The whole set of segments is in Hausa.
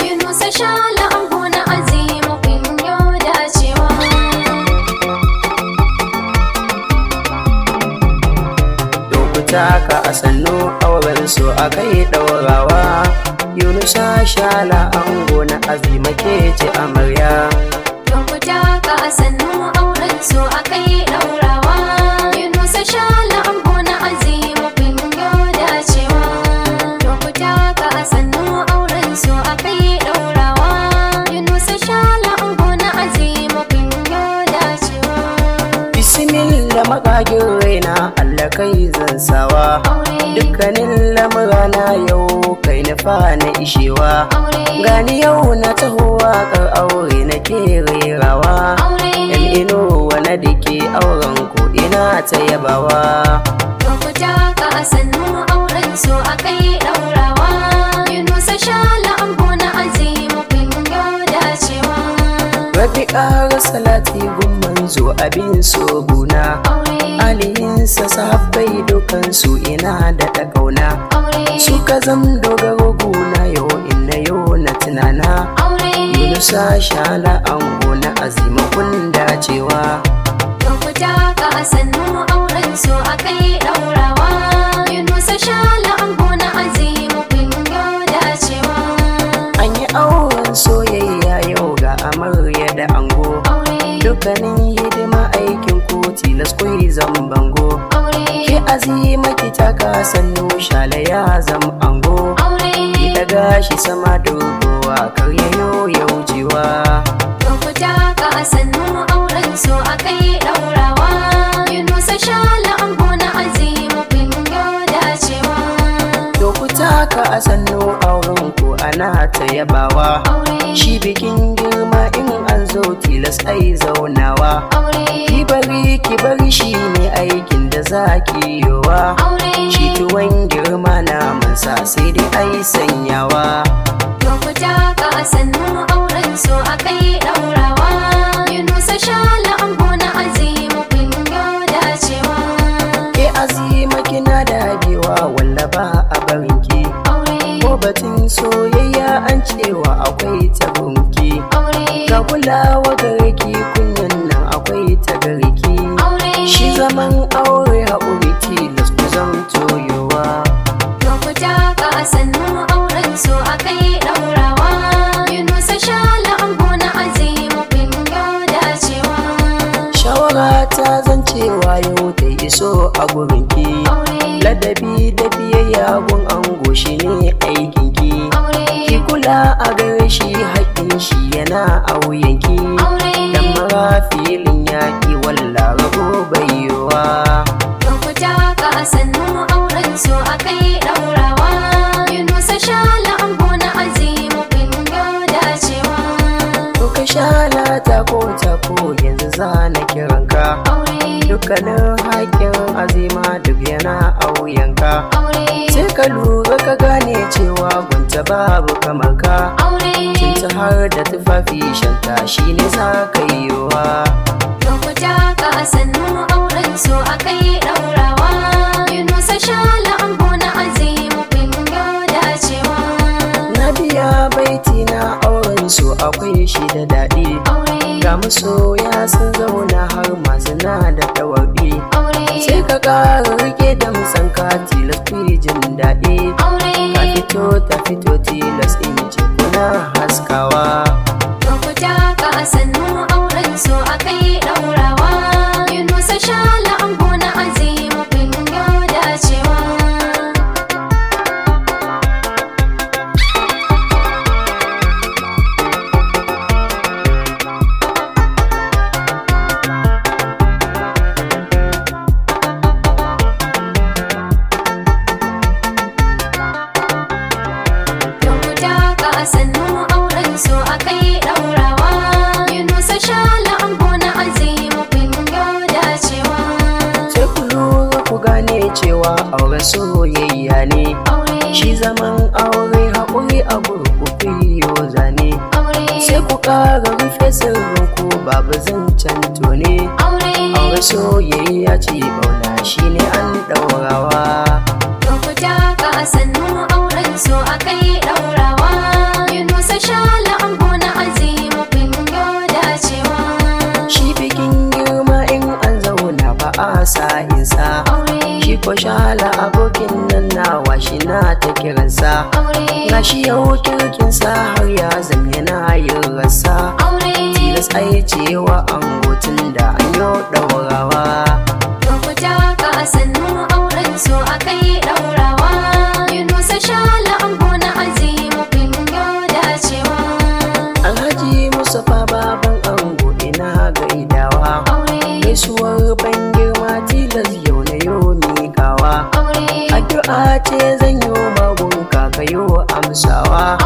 Yunusa Shala ango na Azimu kun yo dacewa. Lokuta ka a sannu auren su akai ɗaurawa. Yunusa Shala ango na Azima ke ce amarya. Lokuta ka a sannu auren su akai ɗaurawa. Yunusa Shala ango na Azimu kun yo dacewa. Lokuta ka a sannu auren su akai ɗaurawa. Yunusa Shala ango na Azimu kun yo dacewa. Bismillah makagin raina Allah kai zan sawa. Dukkanin lamurana yau kai nufa na ishewa. Gani yau na taho waƙar aure na ke rerawa. Yan inuwa na dake auren ku ina ta yabawa. Lokuta ka a sannu auren su akai ɗaurawa. Yunusa Shala ango na Azimu kun yo dacewa. Rabbi ƙara salati gun manzo abin so guna. Alihinsa sahabbai dukansu ina da ƙauna. Suka zam dogaro guna yau inna yau na tunana. Yunusa Shala ango na Azima kun dacewa. Lokuta ka a sannu auren su akai ɗaurawa. Yunusa Shala ango na Azimu kun yo dacewa. An yi auren soyayya yau ga amarya da ango. Dukkanin hidima aikin ku tilas kuyi zambango. Ke Azima ki taka sannu Shala ya zam ango. Ki daga shi sama dogowa kar yayo ya wucewa. Lokuta ka a sannu auren su akai ɗaurawa. Yunusa Shala ango na Azimu kun yo dacewa. Lokuta ka a sannu auren ku ana ta yabawa. Shi bikin girma in an zo tilas ai zaunawa. Ki bari shi ne aikin da za ki yowa. Shi tuwon girma na mansa sai dai ai sanyawa. Lokuta ka a sannu auren su akai ɗaurawa. Yunusa Shala ango na Azimu kun yo dacewa. Ke Azima kina dagewa walla ba a barinki. Ko batun soyayya an cewa akwai ta gunki. Ga kulawa gare ki kunyan nan akwai ta gare ki. Shi zaman aure haƙuri tilas ku zamto yowa. Lokuta ka a sannu auren su akai ɗaurawa. Yunusa Shala ango na Azimu kun yo dacewa. Shawara ta zancewa yau ta iso a gurinki. Ladabi da biyayya gun ango shi ne aikinki. Ki kula a gare shi haƙƙin shi yana a wuyanki. Dan mara filin yaƙi walla rago bayyowa. Lokuta ka a sannu auren su akai ɗaurawa. Yunusa Shala ango na Azimu kun yo dacewa. To ka Shala tako yanzu za na kiranka. Dukkanin haƙƙin Azima duk yana a wuyanka. Sai ka lura ka gane cewa gunta babu kamar ka. Cinta har da tufafi shanta shi ne za ka yi wa. Lokuta ka a sannu auren su akai ɗaurawa. Yunusa Shala ango na Azimu kun yo dacewa. Na biya baiti na auren su akwai shi da daɗi. Ga masoya sun zauna har masu na da tawabi. Sai ka ƙara rike da musanka tilas ku jin daɗi. Ka fito ta fito tilas in ce kuna haskawa. Lokuta ka a sannu auren su akai ɗaurawa. Yunusa Shala ango na Azimu kun yo dacewa. Lokuta ka a sannu auren su akai ɗaurawa. Yunusa Shala ango na Azimu kun yo dacewa. Sai ku lura ku gane cewa aure soyayya ne. Shi zaman aure haƙuri a gurgufi yo zane. Sai ku ƙara rufe sirrin ku babu zancen tone. soyayya ce ƙauna shine an ɗaurawa. Lokuta ka sannu auren so akai ɗaurawa. Yunusa Shala ango na Azimu kun yo dacewa. Shi bikin girma in an zauna ba a sa'insa. Shi ko Shala abokin nan nawa shi na ta kiransa. Gashi yau kirkinsa har ya zama yana yin rasa. Tilas ai cewa ango tun da an yo ɗaurawa. Lokuta ka sannu auren so akai ɗaurawa. Yunusa Shala ango na Azimu kun yo dacewa. Alhaji Mustapha baban ango ina gaidawa. Gaisuwar ban girma tilas yau na yo miƙawa. Addu'a ce zan yo magun kakayo amsawa.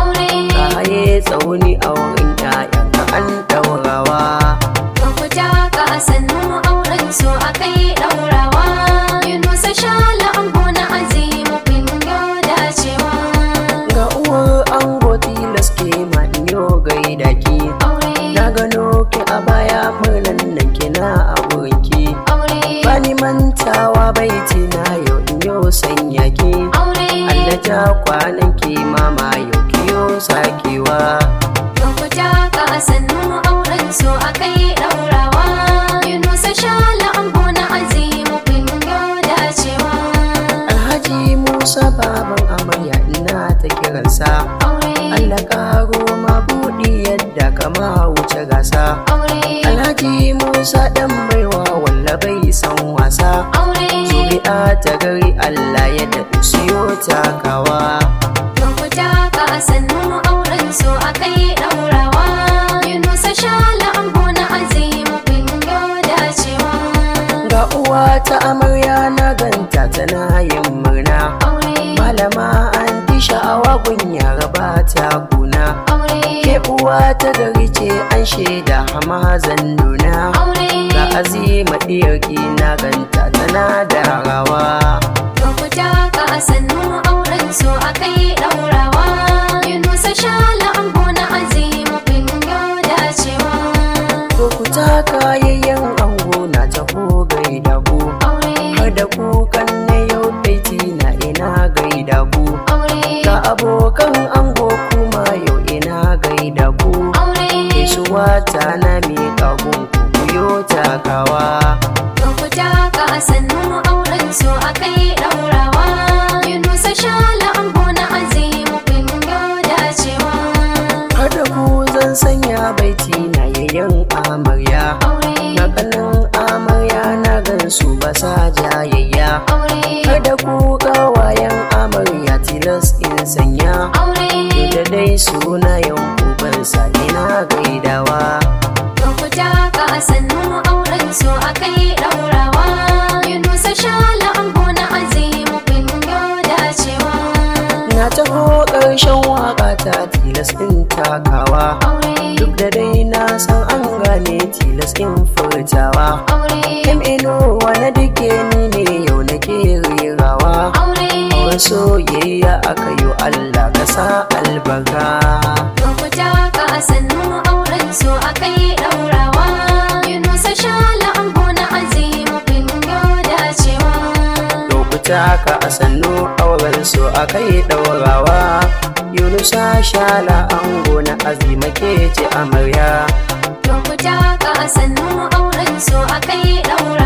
Ka haye tsauni a wurin ƴaƴanka an ɗaurawa. Lokuta ka sannu auren so akai ɗaurawa. Yunusa Shala ango na Azimu kun yo dacewa. Ga uwar ango tilas ke ma in yo gaida ki. Na gano ki a baya murnan nan kina a wurinki. Bani mantawa baiti na yau in yo sanya ki. Allah ja kwanan ki mama yau ki yo sakewa. Lokuta ka sannu auren so akai ɗaurawa. Yunusa Shala ango na Azimu kun yo dacewa. Alhaji Musa baban amarya ina ta kiransa. Allah karo ma buɗi yadda kama wuce gasa. Alhaji Musa ɗan baiwa walla bai san wasa. Zuri'a ta gari Allah ya daɗu siyo takawa. Lokuta ka sannu auren so akai ɗaurawa. Yunusa Shala ango na Azimu kun yo dacewa. Ga uwa ta amarya na ganta tana yin murna. Malama an ti sha'awa gun yara ba ta kuna. Ke uwa ta gari ce an shaida hamazan nuna. Ga Azima ɗiyarki na ganta tana da rawa. Lokuta ka sannu auren so akai ɗaurawa. Yunusa Shala ango na Azimu kun yo dacewa. Lokuta kayayyen ango na taho gaida ku. Har da kukan na yau baiti na ina gaida ku. Ga abokan ango kuma yau ina gaida ku. Gaisuwa ta na miƙa gunku ku yo takawa. Lokuta ka sannu auren so akai ɗaurawa. Yunusa Shala ango na Azimu kun yo dacewa. Har da ku zan sanya baiti na yayin amarya. Na kanan amarya na gansu ba sa jayayya. Har da ku ƙawayen amarya tilas in sanya. Da dai sunayen ubansa ina gaidawa. Lokuta ka sannu auren so akai ɗaurawa. Yunusa Shala ango na Azimu kun yo dacewa. Na taho ƙarshen waƙa ta tilas in takawa. Duk da dai na san an gane tilas in furtawa. Ino wani duke ni ne yau nake rerawa. Auren soyayya aka yi Allah ka sa albarka. Lokuta ka sannu auren so akai ɗaurawa. Yunusa Shala ango na Azimu kun yo dacewa. Lokuta ka sannu auren so akai ɗaurawa. Yunusa Shala ango na Azima ke ce amarya. Lokuta ka sannu auren so akai ɗaurawa.